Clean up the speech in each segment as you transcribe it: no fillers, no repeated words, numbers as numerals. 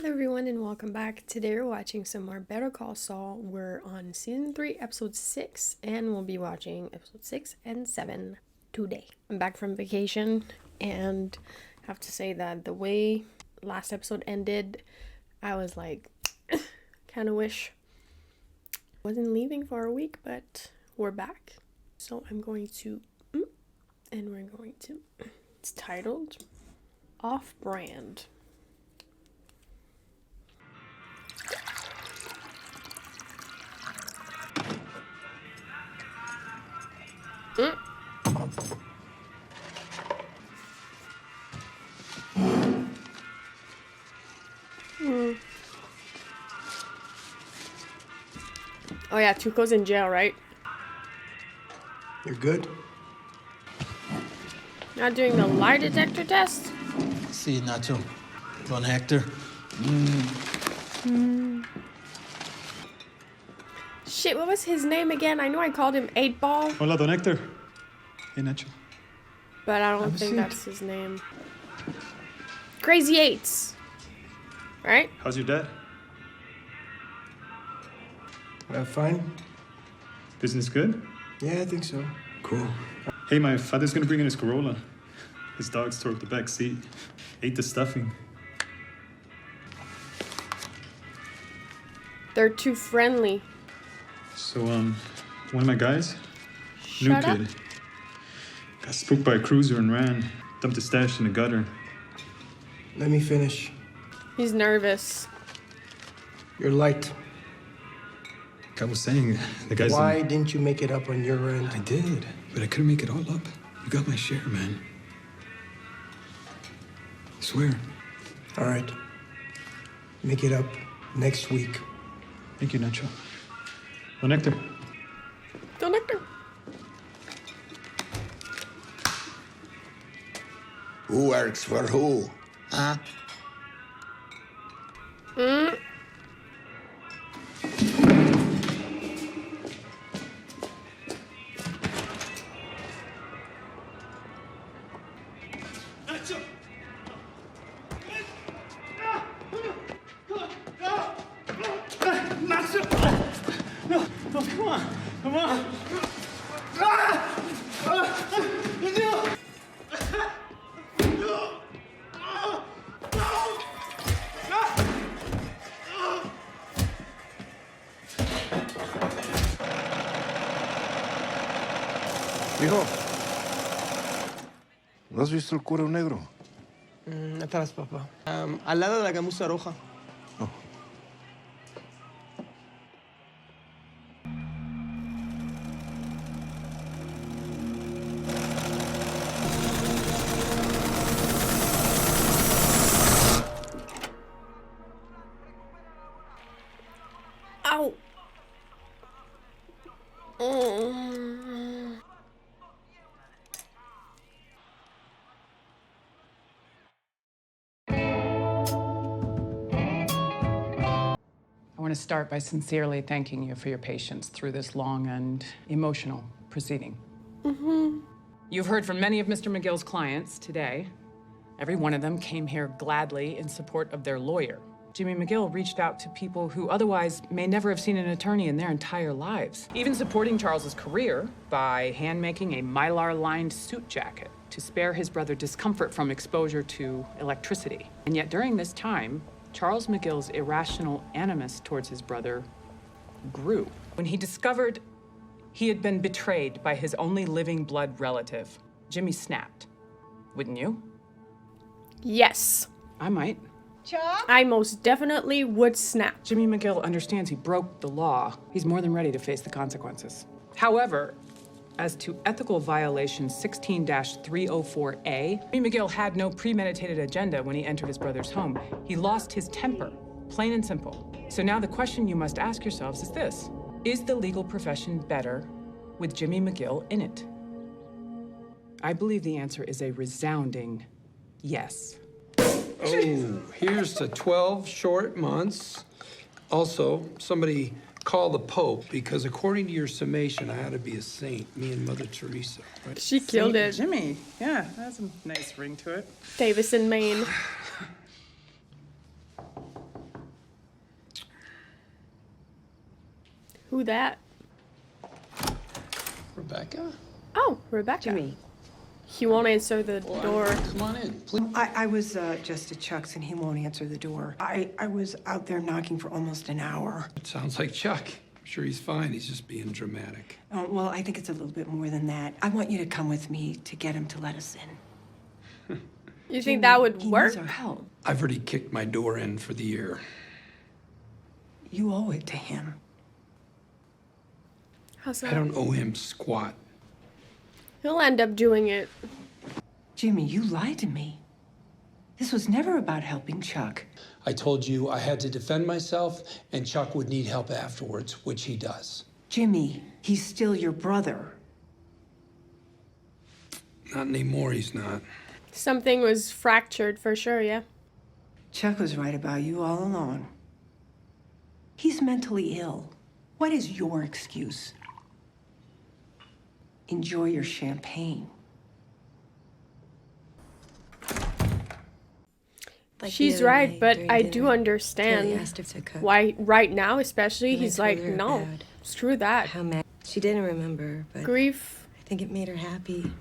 Hello everyone and welcome back. Today we're watching some more Better Call Saul. We're on season 3 episode 6 and we'll be watching episode 6 and 7 today. I'm back from vacation and I have to say that the way last episode ended, I was like, kind of wish I wasn't leaving for a week, but we're back. So I'm going to, and we're going to, it's titled Off Brand. Oh yeah, Tuco's in jail, right? You're good? Not doing the lie detector test? See, Nacho. Don Hector. Shit, what was his name again? I know I called him 8 Ball, Hola, Don Hector. Hey, Nacho. but I don't think that's his name. Crazy Eights. Right? How's your dad? Fine? Business good? Yeah, I think so. Cool. Hey, my father's gonna bring in his Corolla. His dogs tore up the back seat. Ate the stuffing. They're too friendly. So, one of my guys, Shut up. new kid, got spooked by a cruiser and ran. Dumped his stash in the gutter. Let me finish. He's nervous. You're light. I was saying, the guy's... Why didn't you make it up on your end? I did, but I couldn't make it all up. You got my share, man. I swear. All right. Make it up next week. Thank you, Nacho. Don Hector. Don Hector. Who works for who? Huh? Come on. Hijo, ¿no has visto el cuero negro? Atrás, papá. Al lado de la gamuza roja. Ow. I want to start by sincerely thanking you for your patience through this long and emotional proceeding. You've heard from many of Mr. McGill's clients today. Every one of them came here gladly in support of their lawyer. Jimmy McGill reached out to people who otherwise may never have seen an attorney in their entire lives, even supporting Charles's career by hand-making a Mylar-lined suit jacket to spare his brother discomfort from exposure to electricity. And yet during this time, Charles McGill's irrational animus towards his brother grew. When he discovered he had been betrayed by his only living blood relative, Jimmy snapped. Wouldn't you? Yes. I might. I most definitely would snap. Jimmy McGill understands he broke the law. He's more than ready to face the consequences. However, as to ethical violation 16-304A, Jimmy McGill had no premeditated agenda when he entered his brother's home. He lost his temper, plain and simple. So now the question you must ask yourselves is this: is the legal profession better with Jimmy McGill in it? I believe the answer is a resounding yes. Oh, here's to 12 short months. Also, somebody call the Pope, because according to your summation, I ought to be a saint, me and Mother Teresa. Right? She killed it. Jimmy, yeah, that has a nice ring to it. Davison, Maine. Who that? Rebecca? Oh, Rebecca. Jimmy. He won't answer the door. Come on in, please. I was just at Chuck's and he won't answer the door. I was out there knocking for almost an hour. It sounds like Chuck. I'm sure he's fine. He's just being dramatic. Oh, well, I think it's a little bit more than that. I want you to come with me to get him to let us in. You think that would He work? needs our help. I've already kicked my door in for the year. You owe it to him. How's I that? don't owe him squat. He'll end up doing it. Jimmy, you lied to me. This was never about helping Chuck. I told you I had to defend myself and Chuck would need help afterwards, which he does. Jimmy, he's still your brother. Not anymore, he's not. Something was fractured for sure, yeah. Chuck was right about you all along. He's mentally ill. What is your excuse? Enjoy your champagne. She's right, but I do understand why right now, especially, he's like, no, screw that. How mad. She didn't remember, but Grief I think it made her happy.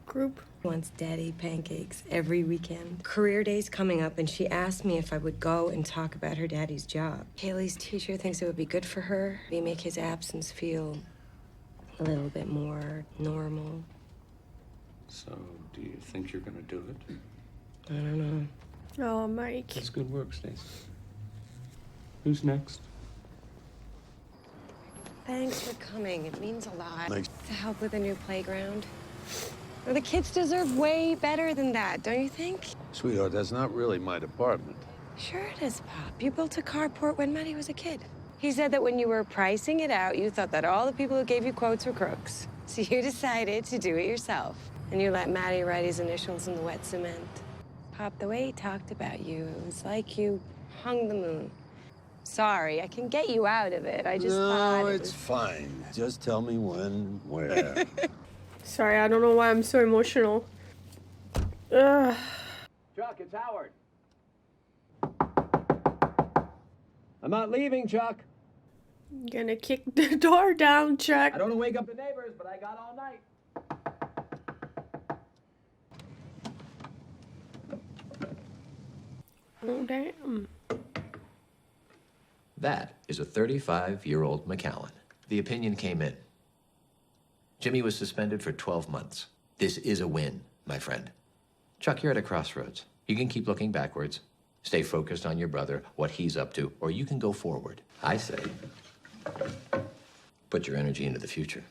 group. Wants daddy pancakes every weekend. Career day's coming up, and she asked me if I would go and talk about her daddy's job. Haley's teacher thinks it would be good for her. Maybe make his absence feel a little bit more normal. So, do you think you're gonna do it? I don't know. Oh, Mike. That's good work, Stacey. Who's next? Thanks for coming. It means a lot. Thanks. To help with a new playground. Well, the kids deserve way better than that, don't you think? Sweetheart, that's not really my department. Sure it is, Pop. You built a carport when Matty was a kid. He said that when you were pricing it out, you thought that all the people who gave you quotes were crooks. So you decided to do it yourself. And you let Matty write his initials in the wet cement. Pop, the way he talked about you, it was like you hung the moon. Sorry, I can get you out of it. I just thought it it's was... fine. Just tell me when, where. Sorry, I don't know why I'm so emotional. Ugh. Chuck, it's Howard. I'm not leaving, Chuck. Gonna kick the door down, Chuck. I don't want to wake up the neighbors, but I got all night. Oh, damn. That is a 35-year-old McCowan. The opinion came in. Jimmy was suspended for 12 months. This is a win, my friend. Chuck, you're at a crossroads. You can keep looking backwards, stay focused on your brother, what he's up to, or you can go forward. I say, put your energy into the future.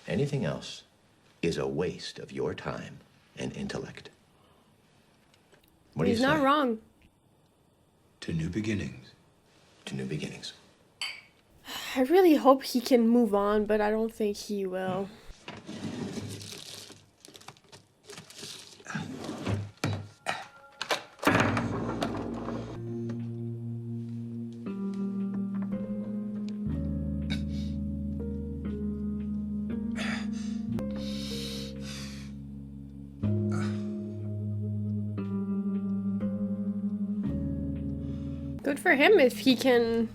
Anything else is a waste of your time and intellect. What do you He's say? not wrong. To new beginnings. To new beginnings. I really hope he can move on, but I don't think he will. Good for him if he can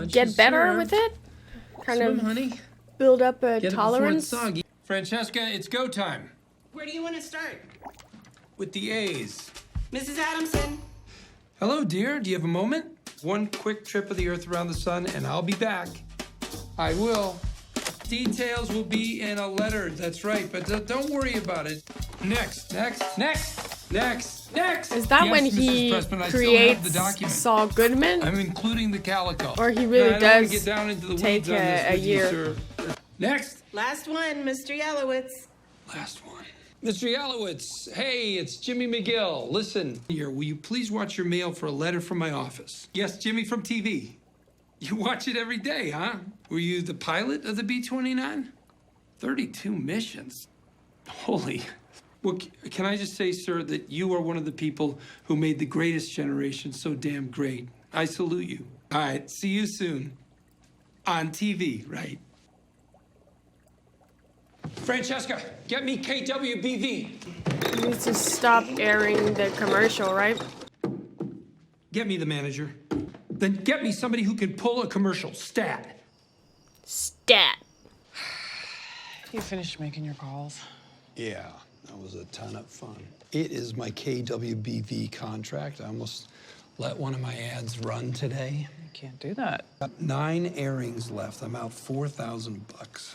get better with it. Kind of honey. build up a Get tolerance. it before it's soggy. Francesca, it's go time. Where do you want to start? With the A's. Mrs. Adamson. Hello, dear. Do you have a moment? One quick trip of the Earth around the sun, and I'll be back. I will. Details will be in a letter. That's right, but don't worry about it. Next. Is that Yes, when Mrs. he Pressman, I still have the creates document. Saul Goodman? I'm including the calico. Or he really I don't wanna does get down into the take weeds on this a with you, year. sir. Next. Last one, Mr. Yelowitz. Last one. Mr. Yelowitz, hey, it's Jimmy McGill. Listen, here, will you please watch your mail for a letter from my office? Yes, Jimmy from TV. You watch it every day, huh? Were you the pilot of the B-29? 32 missions. Holy. Well, can I just say, sir, that you are one of the people who made the greatest generation so damn great. I salute you. All right, see you soon. On TV, right? Francesca, get me KWBV. He needs to stop airing the commercial, right? Get me the manager. then get me somebody who can pull a commercial. Stat. Stat. You finished making your calls? Yeah, that was a ton of fun. It is my KWBV contract. I almost let one of my ads run today. You can't do that. Got 9 airings left. I'm out $4,000.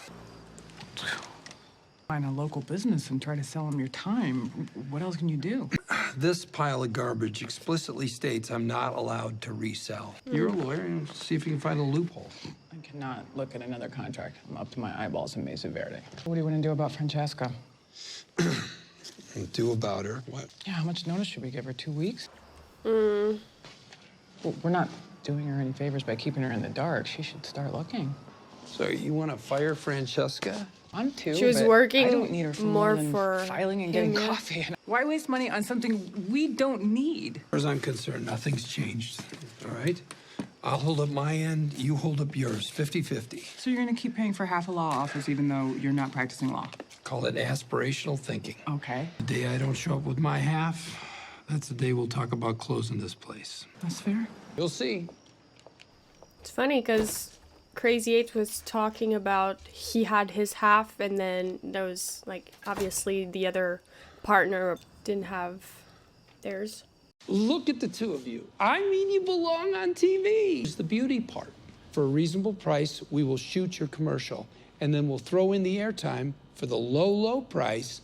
Find a local business and try to sell them your time. What else can you do? This pile of garbage explicitly states I'm not allowed to resell. You're a lawyer, and see if you can find a loophole. I cannot look at another contract. I'm up to my eyeballs in Mesa Verde. What do you want to do about Francesca? Do about her? What? Yeah, how much notice should we give her? 2 weeks? Mm. Well, we're not doing her any favors by keeping her in the dark. She should start looking. So you want to fire Francesca? I'm too. She was but working I don't need her for more than for filing and getting him, yeah. coffee. Why waste money on something we don't need? As far as I'm concerned, nothing's changed. All right? I'll hold up my end, you hold up yours, 50-50. So you're gonna keep paying for half a law office even though you're not practicing law? Call it aspirational thinking. Okay. The day I don't show up with my half, that's the day we'll talk about closing this place. That's fair. You'll see. It's funny because Crazy 8 was talking about he had his half, and then there was, like, obviously the other partner didn't have theirs. Look at the two of you. I mean, you belong on TV. It's the beauty part. For a reasonable price, we will shoot your commercial, and then we'll throw in the airtime for the low, low price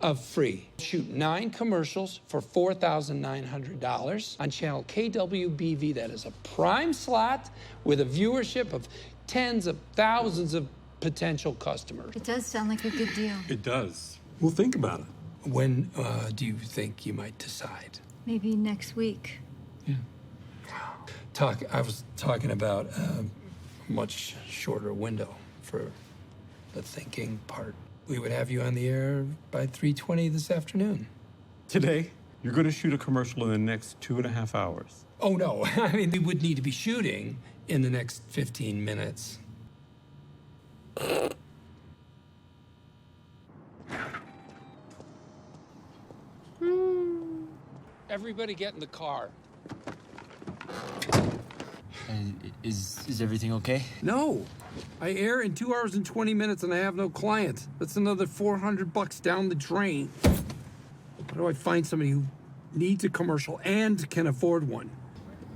of free. Shoot 9 commercials for $4,900 on channel KWBV. That is a prime slot with a viewership of tens of thousands of potential customers. It does sound like a good deal. It does. We'll think about it. When do you think you might decide? Maybe next week. I was talking about a much shorter window for the thinking part. We would have you on the air by 3:20 this afternoon. Today, you're going to shoot a commercial in the next 2.5 hours. Oh, no. I mean, we would need to be shooting in the next 15 minutes. Everybody get in the car. Is everything okay? No. I air in 2 hours and 20 minutes and I have no clients. That's another $400 down the drain. How do I find somebody who needs a commercial and can afford one?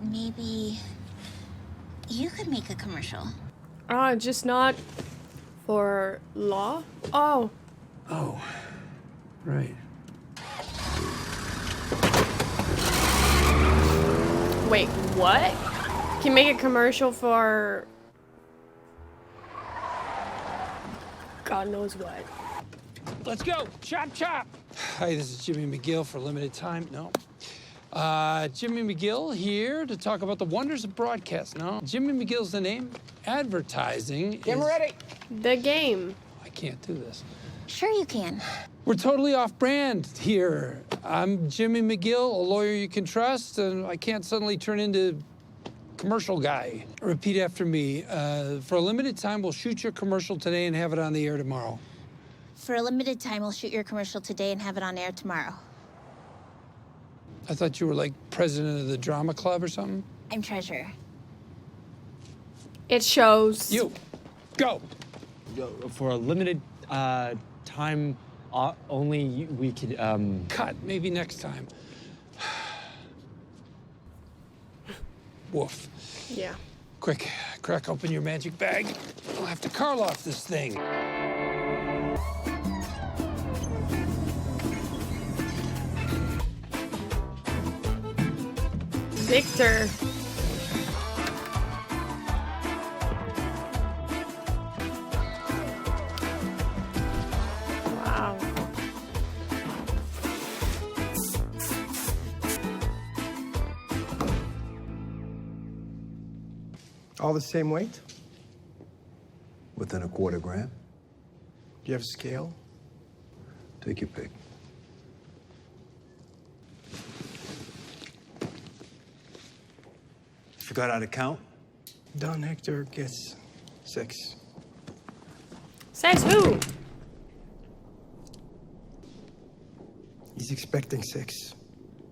Maybe you could make a commercial. Just not for law? Oh. Oh, right. Wait, what? Can make a commercial for God knows what. Let's go. Chop, chop. Hi, this is Jimmy McGill for a limited time. No. Jimmy McGill here to talk about the wonders of broadcast. No. Jimmy McGill's the name. Advertising Get ready. The game. I can't do this. Sure you can. We're totally off-brand here. I'm Jimmy McGill, a lawyer you can trust, and I can't suddenly turn into commercial guy. Repeat after me. For a limited time, we'll shoot your commercial today and have it on the air tomorrow. For a limited time, we'll shoot your commercial today and have it on air tomorrow. I thought you were like president of the drama club or something. I'm treasurer. It shows. You. Go. For a limited time only, we could Cut. Maybe next time. Woof. Yeah. Quick, crack open your magic bag. We'll have to Carl off this thing. Victor. Wow. All the same weight? Within a quarter gram? Do you have a scale? Take your pick. Forgot how to count? Don Hector gets 6. Says who? He's expecting 6.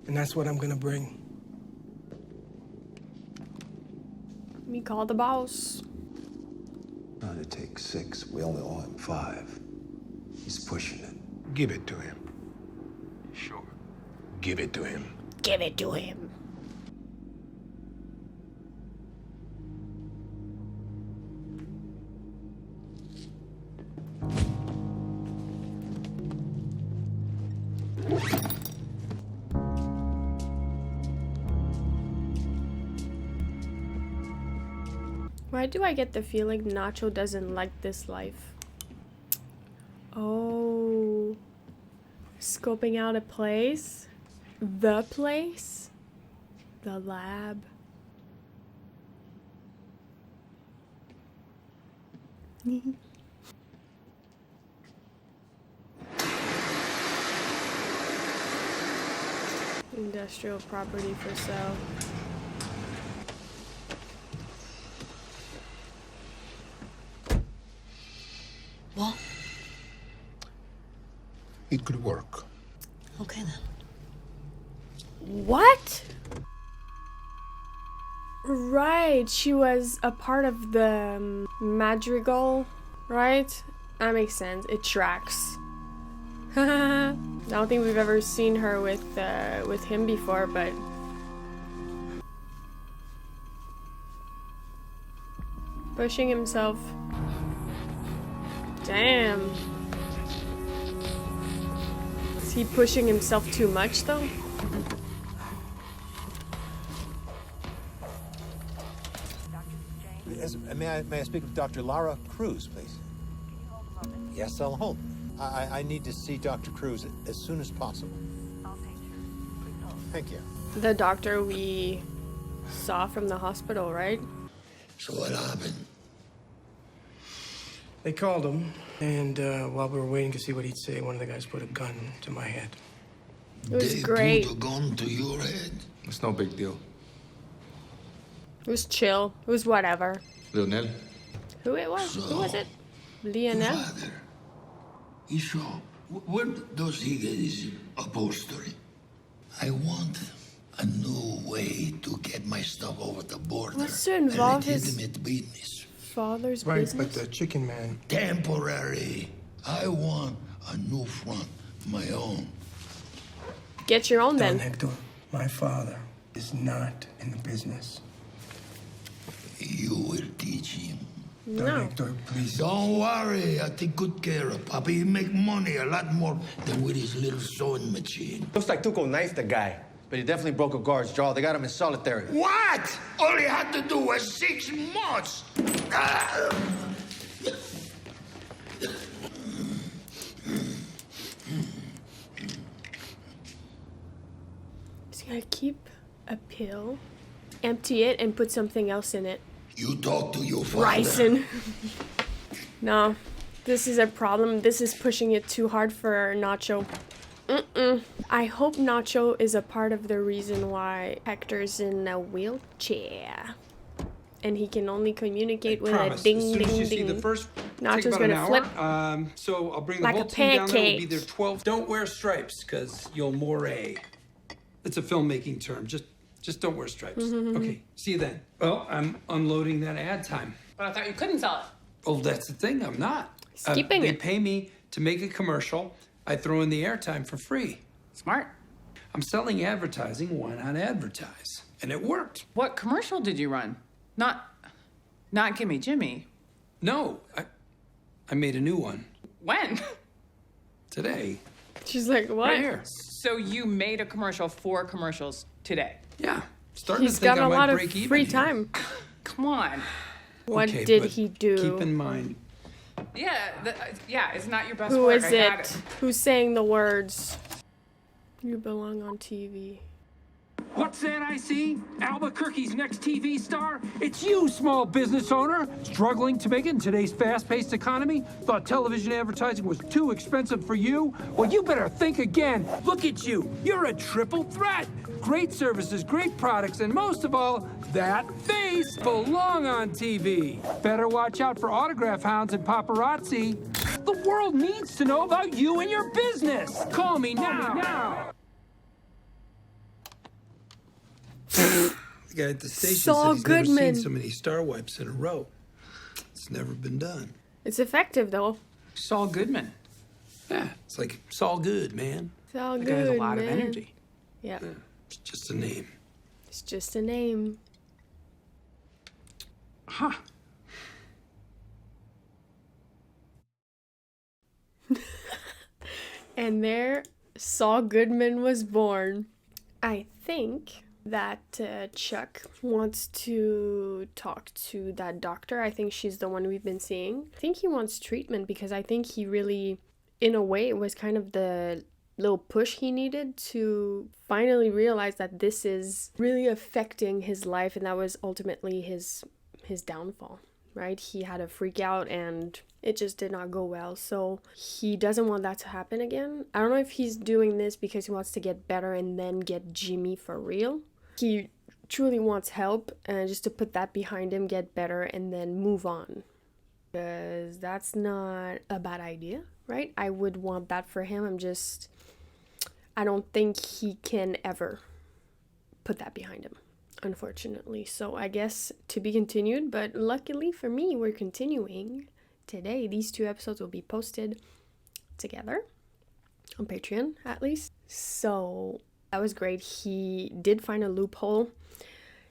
And that's what I'm gonna bring. We call the boss. Trying to take 6. We only owe him 5. He's pushing it. Give it to him. Sure. Give it to him. Give it to him. Why do I get the feeling Nacho doesn't like this life? Oh. Scoping out a place? The place? The lab? Industrial property for sale. Well, It could work. okay then. What? Right, she was a part of the Madrigal, right? That makes sense. It tracks. I don't think we've ever seen her with him before, but pushing himself. Damn. Is he pushing himself too much though? May I speak with Dr. Lara Cruz, please? Yes, I'll hold. I need to see Dr. Cruz as soon as possible. Thank you. The doctor we saw from the hospital, right? So what happened? They called him, and while we were waiting to see what he'd say, one of the guys put a gun to my head. It was great. Put a gun to your head. It's no big deal. It was chill. It was whatever. Lionel? Who it was? Who was it? Lionel? Father, Bishop, where does he get his upholstery? I want a new way to get my stuff over the border. What's to involve a his legitimate business. father's Right, business? but the chicken man. Temporary. I want a new front, my own. Get your own Don then. Hector, my father is not in the business. You will teach him. Don No. Hector, please. Don't worry, I take good care of Papi. He make money a lot more than with his little sewing machine. Looks like Tuco knifed the guy, but he definitely broke a guard's jaw. They got him in solitary. What? All he had to do was 6 months. He's gonna keep a pill, empty it, and put something else in it. You talk to your father. Ricin. No, this is a problem. This is pushing it too hard for Nacho. I hope Nacho is a part of the reason why Hector's in a wheelchair. And he can only communicate with Promise. a ding, as soon ding, as you ding. see the first, Nacho's take about an gonna flip. hour. So I'll bring the like whole a team down there. We'll be pancake. there 12. Don't wear stripes, because you'll moray. It's a filmmaking term. Just don't wear stripes. Okay, see you then. Well, I'm unloading that ad time. But I thought you couldn't sell it. Oh, that's the thing. I'm not. Keeping they it. pay me to make a commercial. I throw in the airtime for free. Smart. I'm selling advertising. Why not advertise? And it worked. What commercial did you run? Not Gimme Jimmy. No, I made a new one When? today. She's like, what? Right here. So you made a commercial for commercials today? Yeah. Starting He's to think got I a might lot of break even free here. time. Come on. What Okay, did but he do? Keep in mind, Yeah, it's not your best Who work. is I had it? Who's saying the words? You belong on TV. What's that I see? Albuquerque's next TV star? It's you, small business owner. Struggling to make it in today's fast-paced economy? Thought television advertising was too expensive for you? Well, you better think again. Look at you. You're a triple threat. Great services, great products, and most of all, that face belong on TV. Better watch out for autograph hounds and paparazzi. The world needs to know about you and your business. Call me now. The guy at the station Saul said he's never Goodman. seen so many star wipes in a row. It's never been done. It's effective, though. Saul Goodman. Yeah, it's like, it's all good, man. Saul That Goodman. guy has a lot of energy. Yeah. It's just a name. It's just a name. Huh. And there, Saul Goodman was born. I think that Chuck wants to talk to that doctor. I think she's the one we've been seeing. I think he wants treatment because I think he really, in a way, it was kind of the little push he needed to finally realize that this is really affecting his life, and that was ultimately his downfall. Right? He had a freak out and it just did not go well. So he doesn't want that to happen again. I don't know if he's doing this because he wants to get better and then get Jimmy for real. He truly wants help and just to put that behind him, get better, and then move on. Because that's not a bad idea, right? I would want that for him. I don't think he can ever put that behind him, unfortunately. So I guess to be continued, but luckily for me, we're continuing today. These 2 episodes will be posted together on Patreon, at least. So that was great. He did find a loophole.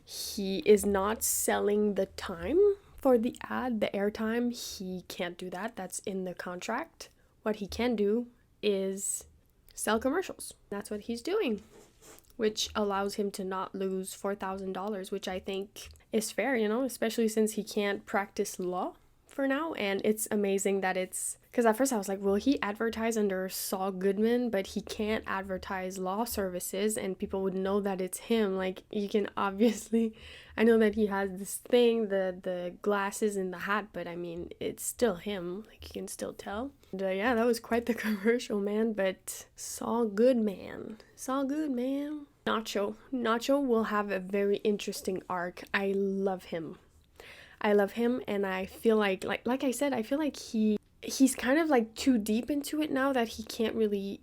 He is not selling the time for the ad, the airtime. He can't do that. That's in the contract. What he can do is sell commercials. That's what he's doing, which allows him to not lose $4,000, which I think is fair, especially since he can't practice law for now. And it's amazing that because at first I was like, will he advertise under Saul Goodman? But he can't advertise law services and people would know that it's him. Like, you can obviously, I know that he has this thing, the glasses and the hat, but I mean, it's still him. Like, you can still tell. And yeah, that was quite the commercial, man. But Saul Goodman. Nacho will have a very interesting arc. I love him, and I feel like I said, I feel like he's kind of like too deep into it now that he can't really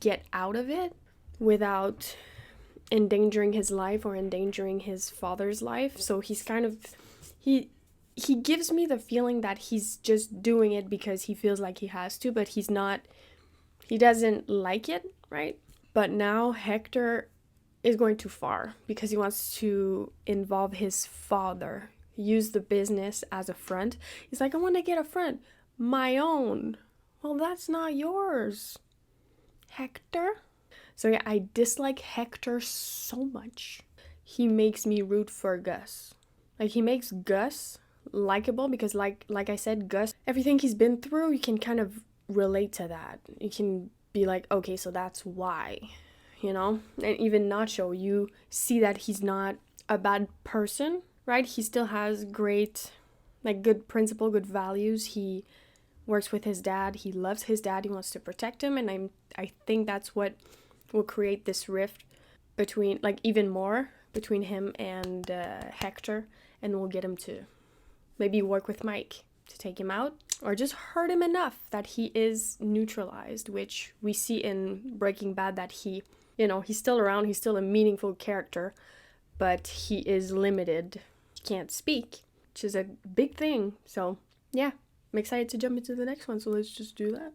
get out of it without endangering his life or endangering his father's life. So he's kind of, he gives me the feeling that he's just doing it because he feels like he has to, but he doesn't like it, right? But now Hector is going too far because he wants to involve his father, use the business as a front. He's like, I want to get a front, my own. Well, that's not yours, Hector. So yeah, I dislike Hector so much. He makes me root for Gus. Like, he makes Gus likable because like I said, Gus, everything he's been through, you can kind of relate to that. You can be like, okay, so that's why, And even Nacho, you see that he's not a bad person, right? He still has great, good principle, good values. He works with his dad. He loves his dad. He wants to protect him. And I think that's what will create this rift between, even more between him and Hector. And we'll get him to maybe work with Mike to take him out or just hurt him enough that he is neutralized, which we see in Breaking Bad that he's still around. He's still a meaningful character, but he is limited. He can't speak, which is a big thing. So yeah, I'm excited to jump into the next one. So let's just do that.